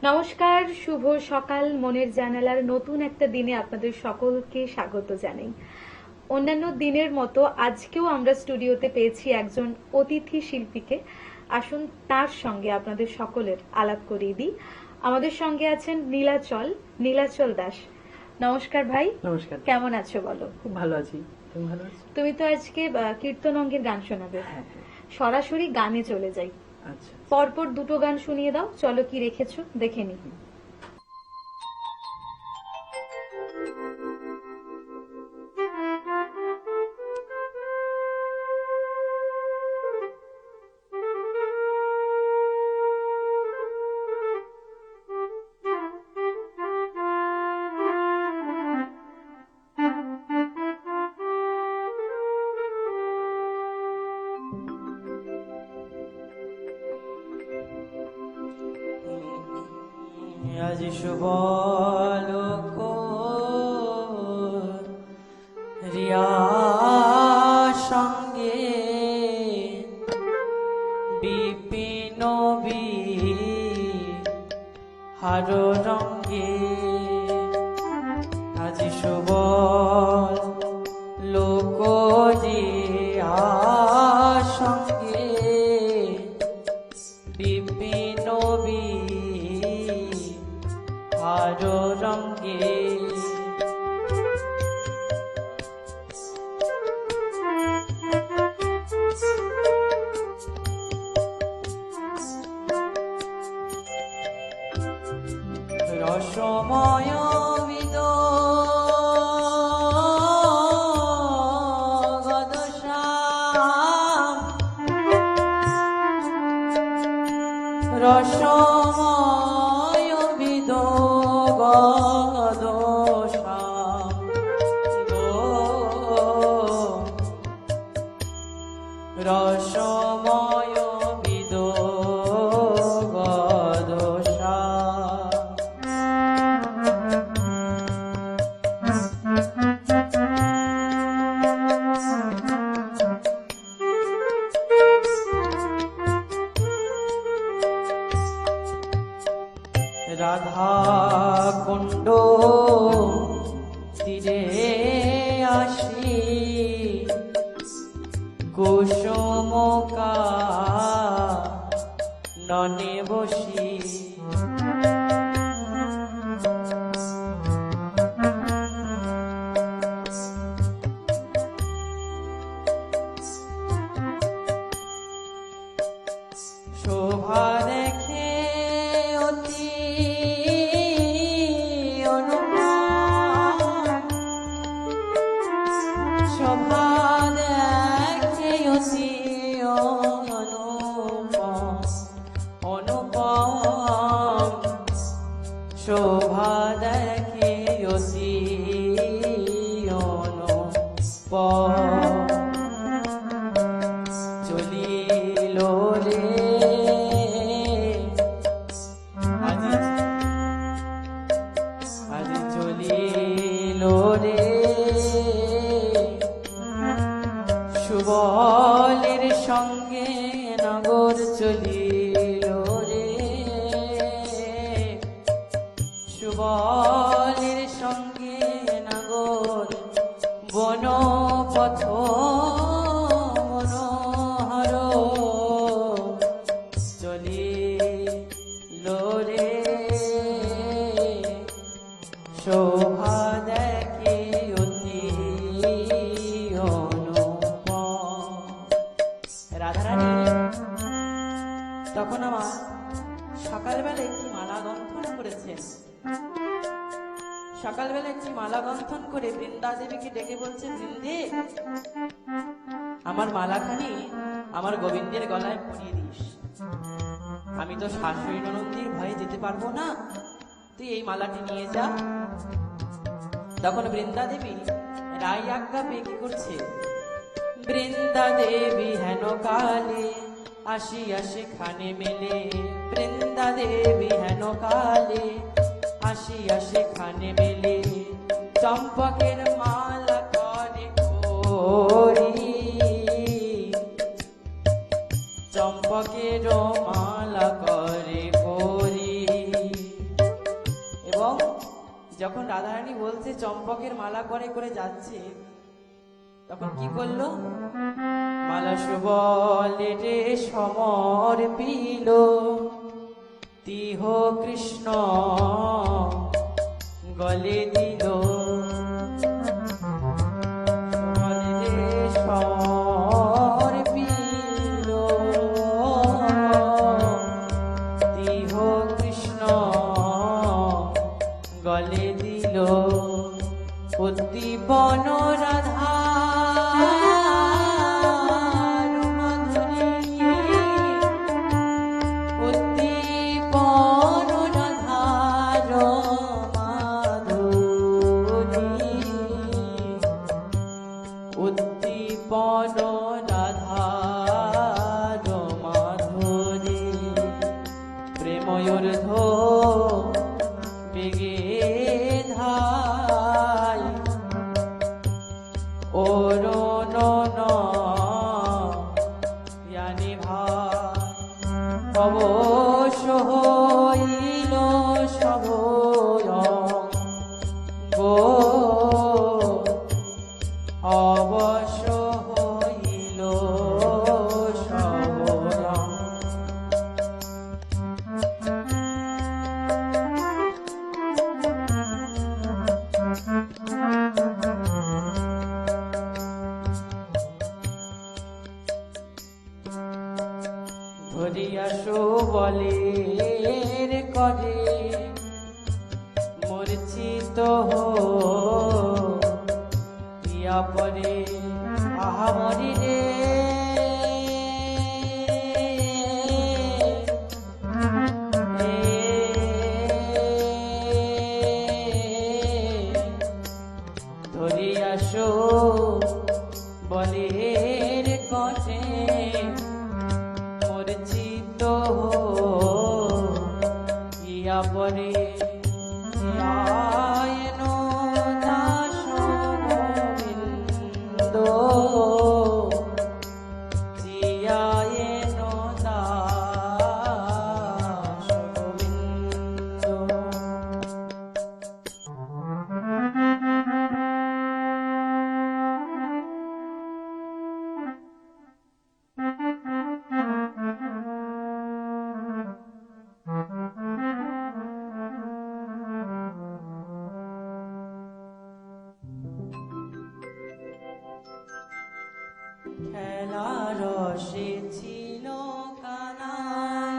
নমস্কার, শুভ সকাল। মনের জানালার নতুন একটা দিনে আপনাদের সকলকে স্বাগত জানাই। অন্যান্য দিনের মতো আজকেও আমরা স্টুডিওতে পেয়েছি একজন অতিথি শিল্পীকে। আসুন তার সঙ্গে আপনাদের সকলের আলাপ করিয়ে দিই। আমাদের সঙ্গে আছেন নীলাচল দাস। নমস্কার ভাই। নমস্কার। কেমন আছো বলো? খুব ভালো আছি। তুমি ভালো আছো? তুমি তো আজকে কীর্তন অঙ্গের গান শোনাবে। হ্যাঁ। সরাসরি গানে চলে যাই। আচ্ছা। পরপর দুটো গান শুনিয়ে দাও। চলো কি রেখেছো দেখে নি। আজ শুভ লোক রিয়া সঙ্গে বিপিন হার রঙ্গে আজ শুভ লোক রিয়া সঙ্গে বিপিন হারো রঙ্গে রসময় বিদ গদশ্যাম রসময় বিদ গদশ্যাম রসময় বিদ গদশ্যাম রাধা কুণ্ড তীরে আসি কুসুমকা ননে বসি শোভা দেখে অতি শোভা দেখে অতি অনুপম শোভা দেখে অতি অনুপম চলিল রে আজ চলিল রে সুবলের সঙ্গে নগর চলিল রে সুবলের সঙ্গে নগর বনপথ মনোহর চলিল রে শোভা দেখে অতি অনুপম। রাধারানী তখন আমার সকালবেলা একটি মালা গন্থন করেছেন। সকালবেলা একটি মালা গন্থন করে বৃন্দা দেবীকে ডেকে বলছে, বৃন্দে আমার মালাখানি আমার গোবিন্দের গলায় পরিয়ে দিস। আমি তো শাশুড়ি ননন্দির ভয়ে যেতে পারবো না, তুই এই মালাটি নিয়ে যা। তখন বৃন্দা দেবী রায় আজ্ঞা পেয়ে কি করছে, বৃন্দা দেবী হেন কালে আসিয়া সেখানে মেলে, বৃন্দা দেবী হেন কালে আসিয়া সেখানে মেলে, চম্পকের মালা করে করি, চম্পকের মালা করে করি, হস্তে চম্পকের মালা করে করে যাচ্ছে, তখন কি করলো? মালা সুবলে রে সমর্পিল তিহ কৃষ্ণ গলে দিল। সুবলে রে সমর্পিল তিহ কৃষ্ণ গলে দিল। উদ্দীপন রাধার মাধুরী, উদ্দীপন রাধার মাধুরী, উদ্দীপন রাধার মাধুরী, প্রেময়ূর্ধ বেগে ধাই ওরণ জ্ঞানী ভাই অবশ্য হইল সবয়ঙ্গ, অবশ্য হইল সবয়ঙ্গ। ধরিয়া সুবলের করে মূর্ছিত হইয়া পরে আহা মরি রে, ধরিয়া সুবলের করে মূর্ছিত হইয়া পরে আয়ন দাস গোবিন্দ, জিয়ায়ন দাস গোবিন্দ। খেলার রসে ছিল কানাই,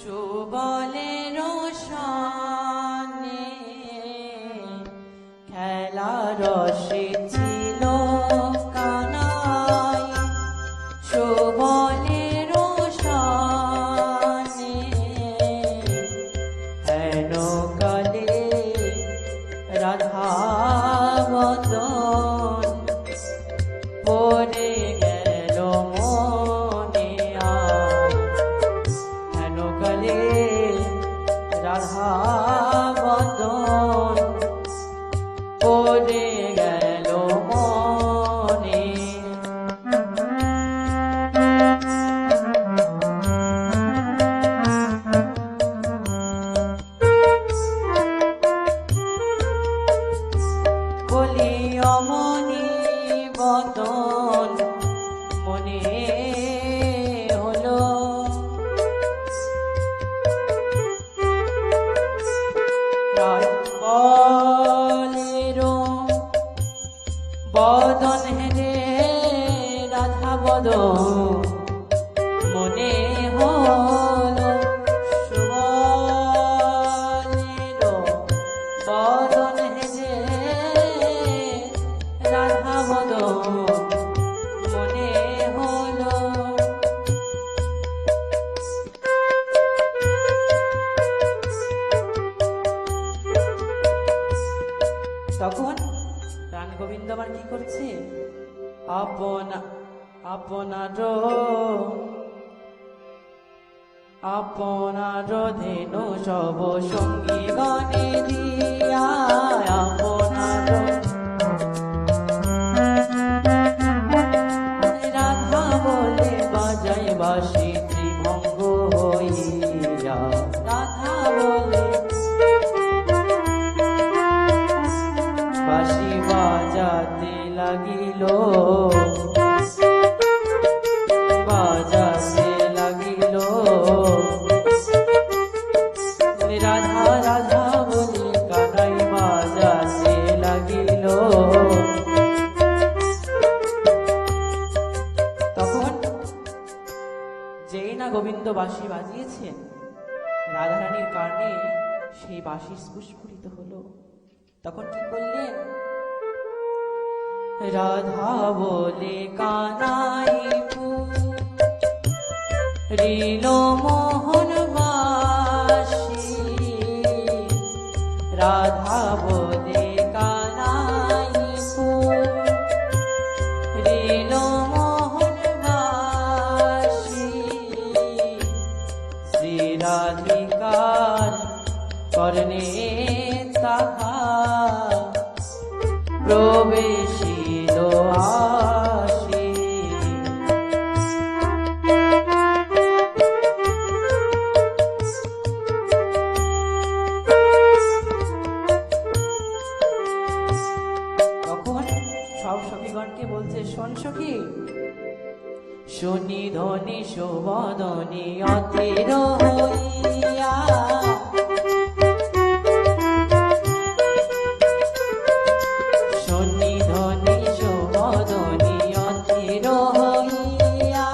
সুবলের সনে, খেলার রসে ছিল কানাই, সুবলের সনে, হেন কালে রাধা বদন পড়ে গেল মনে আর, হেন কালে রাধা বদন পড়ে গেল মনে। বলি অমনি বদন মনে হলো, বলের বদন হেরে রাধা বদন মনে হলো, সুবলের বদন হেরে রাধা বদন মনে হলো। তখন প্রাণ গোবিন্দ আবার কি করছে? আপনার ধেনু সব সঙ্গী গণে দিয়া, আপনার রাধা বলে বাজাই বাসি ত্রিভঙ্গ হইয়া, রাধা বলে গোবিন্দ বাঁশি বাজিয়েছেন, রাধারানীর কানে সেই বাঁশি স্ফুস্ফুরিত হলো। তখন কি করলেন? রাধা বলে কানাই ঋণ মোহন বাসি, রাধা বলে কানাই ঋণ মোহন বাসি, শ্রী রাধিকার কর্ণে তাহা প্রবেশিল আসি। তখন সব সখীগণকে বলছে, শোন সখী, শনি ধনি শোভদনি অতির হইয়া, শনি ধনি শোভদনি অতির হইয়া,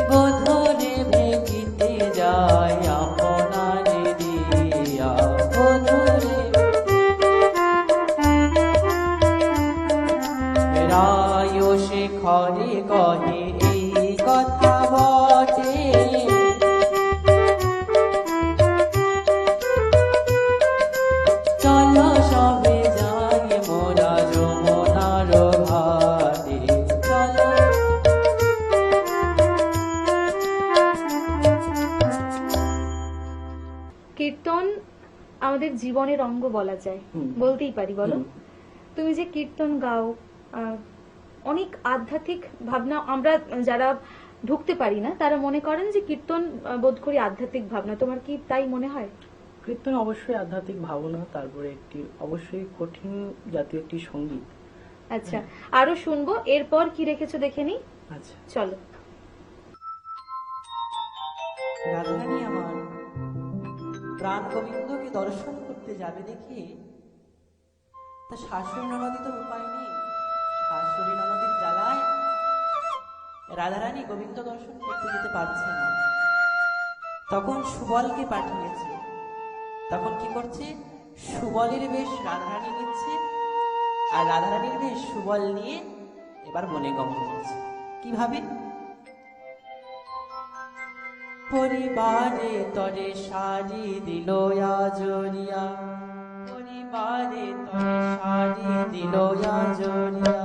বধূরে ভেঙিতে যায় আপনারে দিয়া, বধূরে রায় শেখরে কহে এই কথা বটে, চলো সবে যাই মোরা যমুনার ঘাটে, চলো। কীর্তন আমাদের জীবনের অঙ্গ বলা যায়, বলতেই পারি, বলো। তুমি যে কীর্তন গাও, অনেক আধ্যাত্মিক ভাবনা, আমরা যারা ঢুকতে পারি না তারা মনে করেন যে কীর্তন বোধ করি আধ্যাত্মিক ভাবনা, তোমার কি তাই মনে হয়? কীর্তন অবশ্যই আধ্যাত্মিক ভাবনা, তারপরে একটি অবশ্যই কঠিন জাতীয় একটি সঙ্গীত। আচ্ছা, আরো শুনবো, এরপর কি রেখেছো দেখে নি। আচ্ছা, চলো। রাধারানী আমার প্রাণ গোবিন্দকে দর্শন করতে যাবে দেখে তা শাশুড়ি ননদী তো উপায় নেই, শাশুড়ি ননদীর জ্বালায় রাধারানী গোবিন্দ দর্শন করতে যেতে পারছে না। তখন সুবলকে পাঠিয়েছে। তখন কি করছে? সুবলের বেশ রাধারানী নিচ্ছে, আর রাধারানীর বেশ সুবল নিয়ে এবার বনে গমন করছে। কিভাবে? পরিবারে তরে শাড়ি দিল আজরিয়া, পরিবারে তরে শাড়ি দিল আজরিয়া,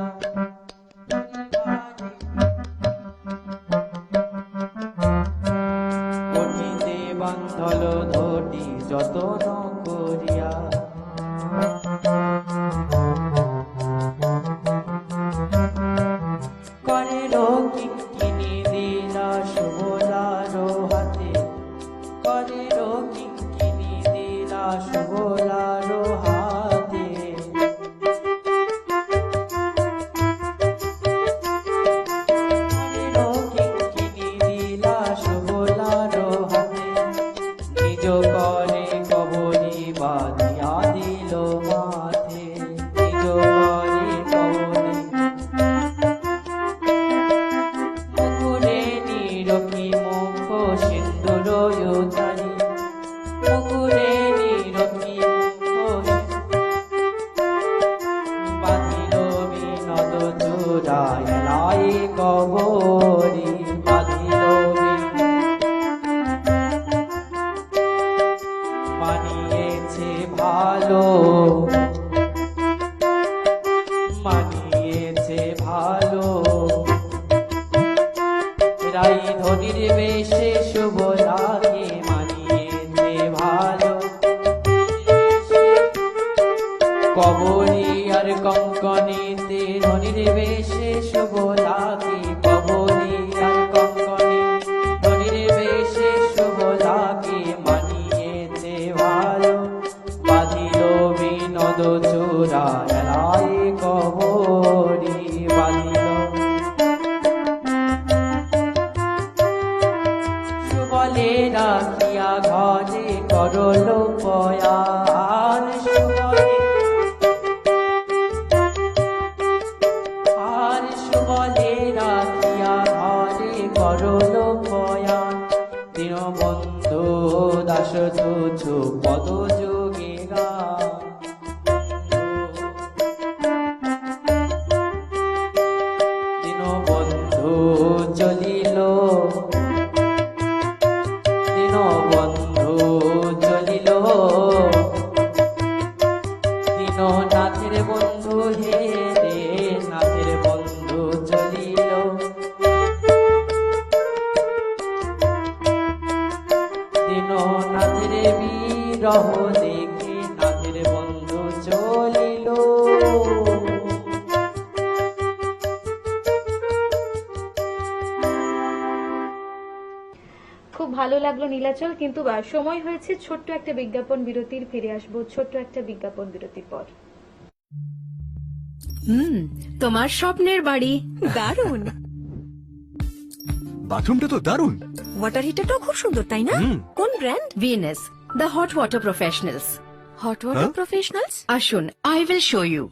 পটিতে বান্ধল ধটি যতন করিয়া, করে কিঙ্কিনি দিলা সুবলার হাতে, করে কিঙ্কিনি দিলা সুবলার হাতে, করে কিঙ্কিনি দিলা সুবলার হাতে, নিজ করে কবরি বাঁধিয়া দিল মাথে, নিজ করে কবরি মুকুরে নিরকি মুখ সিন্দুর উতারি, মুকুরে নিরকি মুখ বাঁধিল বিনোদ চূড়ায় লাই কবরি, বাঁধিল মানিয়েছে ভালো, মানিয়েছে ভালো, রাই ধনির বেশে শুভলাকে মানিয়েছে ভালো, কবরী আর কঙ্কণেতে ধনির বেশে শুভলাকে, কবরী আর কঙ্কণে ধনির বেশে শুভলাকে মানিয়েছে ভালো, বাঁধিল বিনোদ চূড়ায় লাই কবরী, বাঁধিল সুবলে রাখিয়া ঘরে করল পয়ান, সুবলে আর দীননাথের বন্ধু হে রে, নাথের বন্ধু চলিল। দীননাথের বিরহ দেখে নাথের বন্ধু চলিল। খুব ভালো লাগলো নীলাচল, কিন্তু সময় হয়েছে ছোট্ট একটা বিজ্ঞাপন বিরতির। ফিরে আসবো ছোট্ট একটা বিজ্ঞাপন বিরতির পর। তোমার স্বপ্নের বাড়ি দারুণ। বাথরুমটা তো দারুণ। ওয়াটার হিটারটাও খুব সুন্দর, তাই না? কোন brand? Venus, the hot water professionals. Hot water professionals, আসুন, I will show you.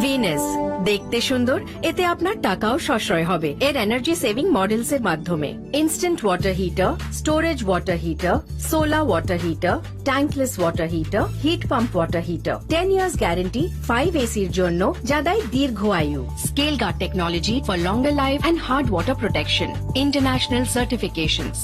Venus দেখতে সুন্দর, এতে আপনার টাকাও সাশ্রয় হবে। এর এনার্জি সেভিং মডেলস এর মাধ্যমে instant water heater, storage water heater, solar water heater, tankless water heater, heat pump water heater. 10 years guarantee 5 এসির জন্য, যা দেয় দীর্ঘ আয়ু। Scale guard technology for longer life and hard water protection. International certifications.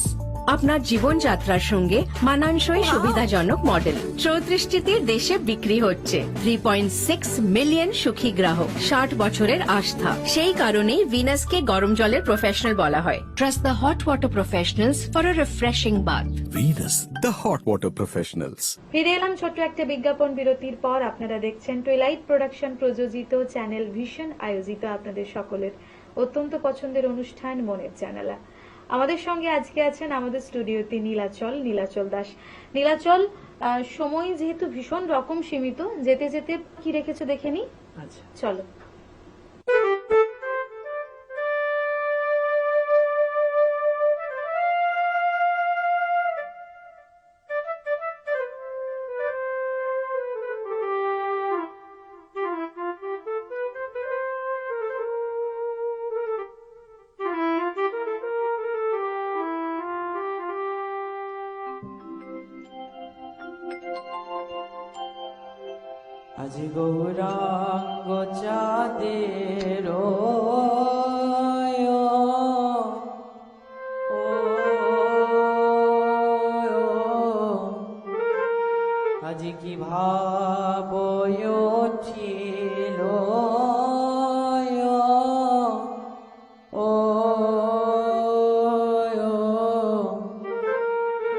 আপনার জীবনযাত্রার সঙ্গে মানানসই সুবিধাজনক মডেল 34টি দেশে বিক্রি হচ্ছে। 3.6 মিলিয়ন সুখী গ্রাহক, 60 বছরের আস্থা। সেই কারণেই ভিনাসকে গরম জলের প্রফেশনাল বলা হয়। Trust the hot water professionals for a refreshing bath. Venus, the hot water professionals. ফিরে এলাম ছোট্ট একটা বিজ্ঞাপন বিরতির পর। আপনারা দেখছেন টুইলাইট প্রোডাকশন প্রযোজিত, চ্যানেল ভিশন আয়োজিত আপনাদের সকলের অত্যন্ত পছন্দের অনুষ্ঠান মনের জানালা। আমাদের সঙ্গে আজকে আছেন আমাদের স্টুডিওতে নীলাচল দাস। নীলাচল, সময় যেহেতু ভীষণ রকম সীমিত, যেতে যেতে কি রেখেছো দেখে নি। আচ্ছা, চলো। আজ গৌরাঙ্গ চাঁদের আজ কি ভাব উঠিল ও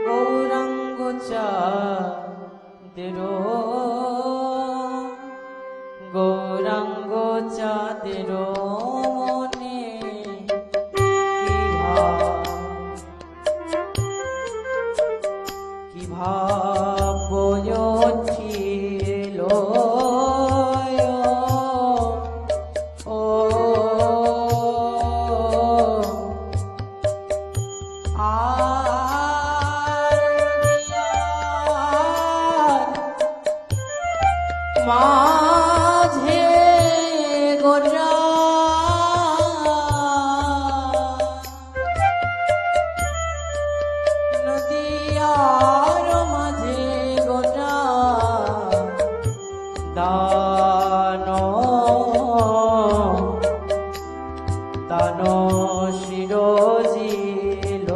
গৌরাঙ্গ চাঁদের গৌরাঙ্গ চাঁদের মনে কি ভাব উঠিল ও মাঝে গোরা নদিয়ার মাঝে গোরা দানো দানো শিরোজিল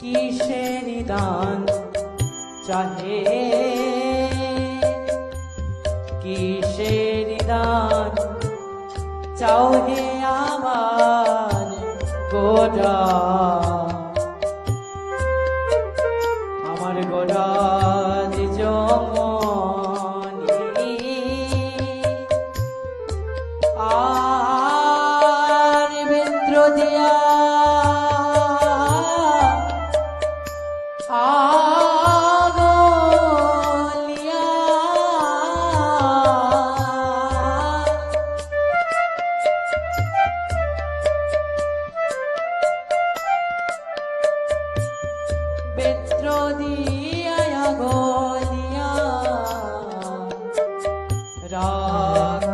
কিসের দান চাহে কিসের দান চাও হে আমার গোরা আমার গোরা জমনি আর বেন্দ্র দিয়া আগলিয়া বেত্র দিয়া আগলিয়া রাখ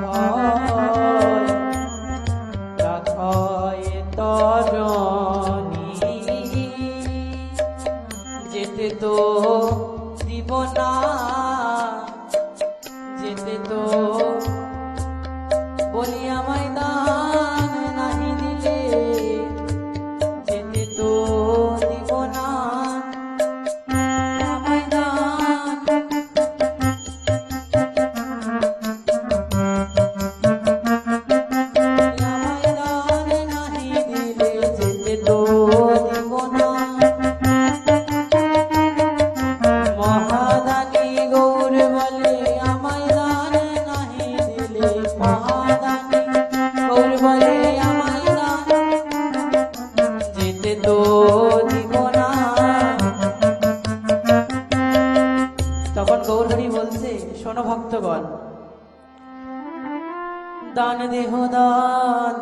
দান দেহ দান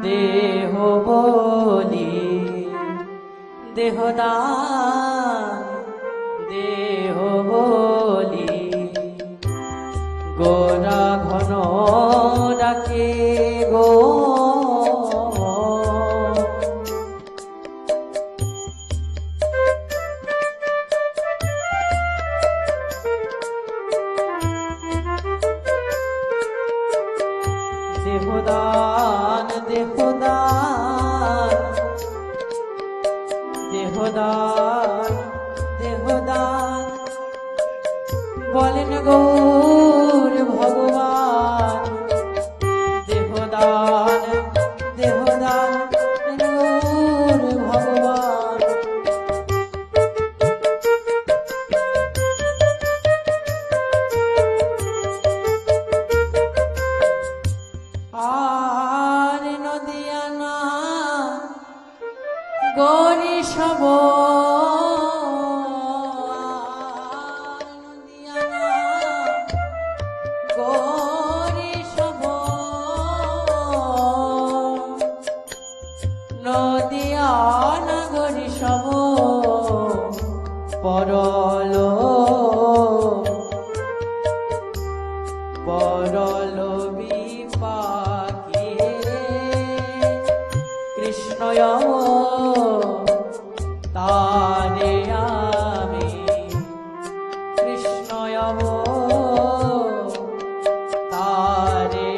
দেহ বলি, দেহ দান দেহ বলি, গোরা ঘন ডাকে গো। দেহদান দেহদান দেহদান দেহদান বলেন গৌর ভগবান। দেহদান দেহদান গৌর ভগবান। আর নদিয়ানা গৌরী সব, নদিয়ানা গৌরী সব, নদিয়ানা গৌরী সব পরল পরল বিপাকে কৃষ্ণয় তারে আমি, কৃষ্ণয় তারে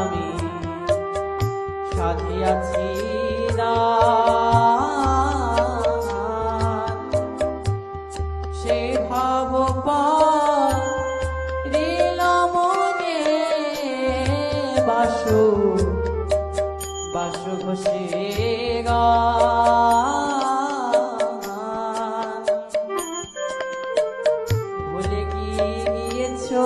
আমি সাধিয়াছি দান। সে ভাব রিল মনে বাসু বাসু ঘোষে গান। ভুলে গিয়েছো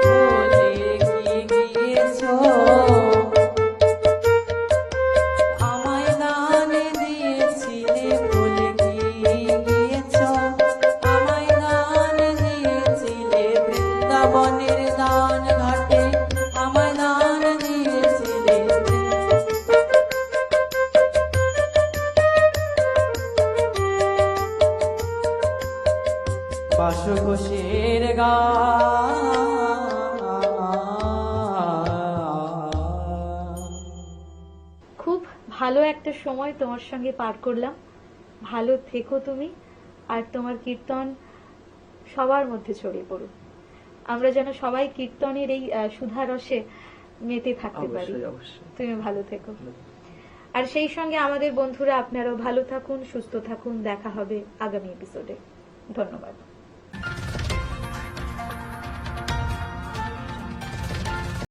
ভুলে গিয়েছো আমায় দানে দিয়েছিলে, ভুলে গিয়েছো আমায় দানে দিয়েছিলে, বৃন্দাবনের দান ঘাটে আমায় দান দিয়েছিলে। বাসু ঘোষের গান। খুব ভালো একটা সময় তোমার সঙ্গে পার করলাম। ভালো থেকো তুমি, আর তোমার কীর্তন সবার মধ্যে ছড়িয়ে পড়ুক। আমরা যেন সবাই কীর্তনের এই সুধারসে মেতে থাকতে পারি। অবশ্যই অবশ্যই। তুমি ভালো থেকো। আর সেই সঙ্গে আমাদের বন্ধুরা আপনারাও ভালো থাকুন, সুস্থ থাকুন। দেখা হবে আগামী এপিসোডে। ধন্যবাদ।